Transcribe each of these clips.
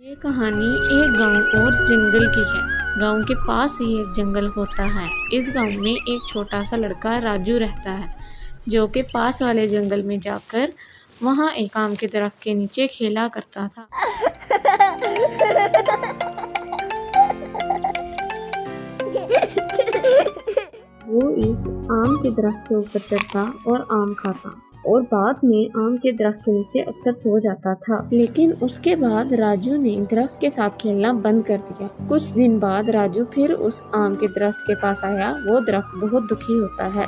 ये कहानी एक गांव और जंगल की है। गांव के पास ही एक जंगल होता है। इस गांव में एक छोटा सा लड़का राजू रहता है, जो के पास वाले जंगल में जाकर वहां एक आम के दरख्त के नीचे खेला करता था। वो इस आम के दरख्त के ऊपर चढ़ता और आम खाता और बाद में आम के दरख्त के नीचे अक्सर सो जाता था। लेकिन उसके बाद राजू ने दरख्त के साथ खेलना बंद कर दिया। कुछ दिन बाद राजू फिर उस आम के दरख्त के पास आया। वो दरख्त बहुत दुखी होता है।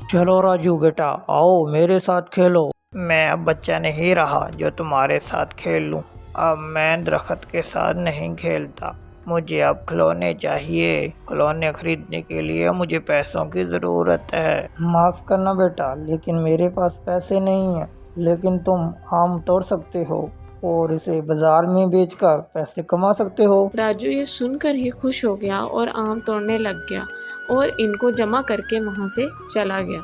चलो राजू बेटा, आओ मेरे साथ खेलो। मैं अब बच्चा नहीं रहा जो तुम्हारे साथ खेल लूं। अब मैं दरख्त के साथ नहीं खेलता। मुझे अब खिलौने चाहिए। खिलौने खरीदने के लिए मुझे पैसों की ज़रूरत है। माफ़ करना बेटा, लेकिन मेरे पास पैसे नहीं हैं। लेकिन तुम आम तोड़ सकते हो और इसे बाजार में बेचकर पैसे कमा सकते हो। राजू ये सुनकर ही खुश हो गया और आम तोड़ने लग गया और इनको जमा करके वहां से चला गया।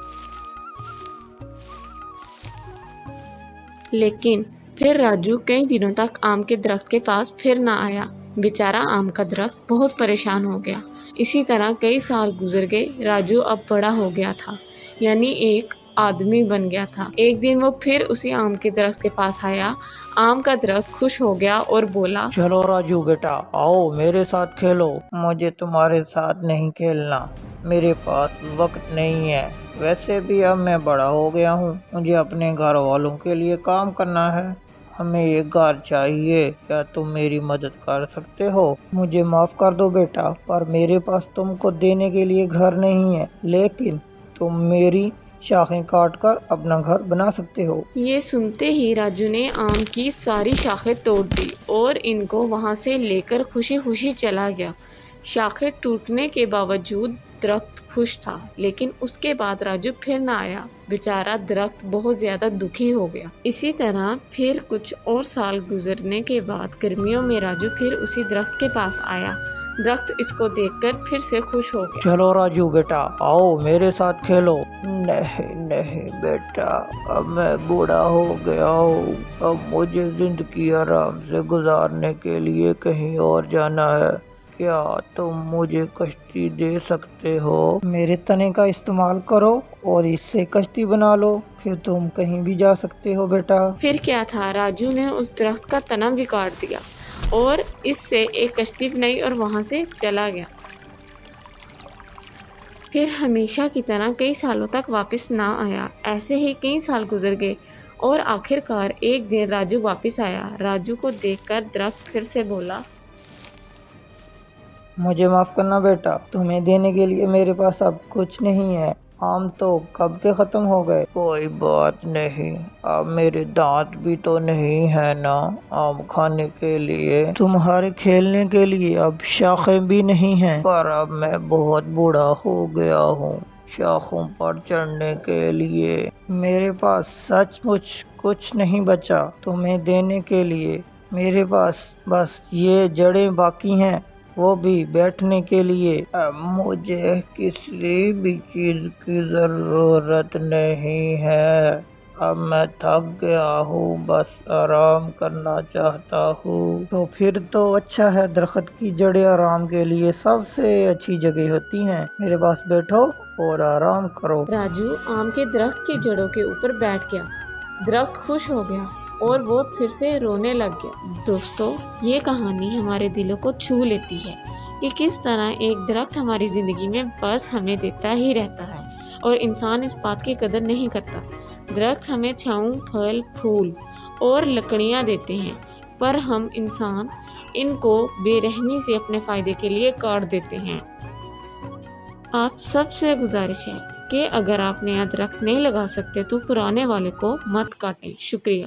लेकिन फिर राजू कई दिनों तक आम के दरख्त के पास फिर ना आया। बेचारा आम का दरख्त बहुत परेशान हो गया। इसी तरह कई साल गुजर गए। राजू अब बड़ा हो गया था, यानी एक आदमी बन गया था। एक दिन वो फिर उसी आम के दरख्त के पास आया। आम का दरख्त खुश हो गया और बोला, चलो राजू बेटा, आओ मेरे साथ खेलो। मुझे तुम्हारे साथ नहीं खेलना, मेरे पास वक्त नहीं है। वैसे भी अब मैं बड़ा हो गया हूँ। मुझे अपने घर वालों के लिए काम करना है। हमें एक घर चाहिए। क्या तुम मेरी मदद कर सकते हो? मुझे माफ़ कर दो बेटा, पर मेरे पास तुमको देने के लिए घर नहीं है। लेकिन तुम मेरी शाखें काट कर अपना घर बना सकते हो। ये सुनते ही राजू ने आम की सारी शाखें तोड़ दी और इनको वहां से लेकर खुशी खुशी चला गया। शाखें टूटने के बावजूद दरख्त खुश था, लेकिन उसके बाद राजू फिर ना आया। बेचारा दरख्त बहुत ज्यादा दुखी हो गया। इसी तरह फिर कुछ और साल गुजरने के बाद गर्मियों में राजू फिर उसी दरख्त के पास आया। दरख्त इसको देखकर फिर से खुश हो गया। चलो राजू बेटा, आओ मेरे साथ खेलो। नहीं नहीं बेटा, अब मैं बूढ़ा हो गया हूँ। अब मुझे जिंदगी आराम से गुजारने के लिए कहीं और जाना है। क्या तुम मुझे कश्ती दे सकते हो? मेरे तने का इस्तेमाल करो और इससे कश्ती बना लो, फिर तुम कहीं भी जा सकते हो बेटा। फिर क्या था, राजू ने उस दरख्त का तना भी काट दिया और इससे एक कश्ती बनाई और वहां से चला गया। फिर हमेशा की तरह कई सालों तक वापस ना आया। ऐसे ही कई साल गुजर गए और आखिरकार एक दिन राजू वापस आया। राजू को देखकर दरख्त फिर से बोला, मुझे माफ़ करना बेटा, तुम्हें देने के लिए मेरे पास अब कुछ नहीं है। आम तो कब के ख़त्म हो गए। कोई बात नहीं, अब मेरे दांत भी तो नहीं है ना आम खाने के लिए। तुम्हारे खेलने के लिए अब शाखें भी नहीं हैं। पर अब मैं बहुत बूढ़ा हो गया हूँ शाखों पर चढ़ने के लिए। मेरे पास सचमुच कुछ नहीं बचा तुम्हें देने के लिए। मेरे पास बस ये जड़ें बाकी हैं, वो भी बैठने के लिए। अब मुझे किसी भी चीज़ की ज़रूरत नहीं है। अब मैं थक गया हूँ, बस आराम करना चाहता हूँ। तो फिर तो अच्छा है, दरख्त की जड़ें आराम के लिए सबसे अच्छी जगह होती हैं। मेरे पास बैठो और आराम करो। राजू आम के दरख्त की जड़ों के ऊपर बैठ गया। दरख्त खुश हो गया और वो फिर से रोने लग गया। दोस्तों, ये कहानी हमारे दिलों को छू लेती है कि किस तरह एक दरख्त हमारी जिंदगी में बस हमें देता ही रहता है और इंसान इस बात की कदर नहीं करता। दरख्त हमें छांव, फल, फूल और लकड़ियाँ देते हैं, पर हम इंसान इनको बेरहमी से अपने फायदे के लिए काट देते हैं। आप सबसे गुजारिश है कि अगर आप नया दरख्त नहीं लगा सकते तो पुराने वाले को मत काटें। शुक्रिया।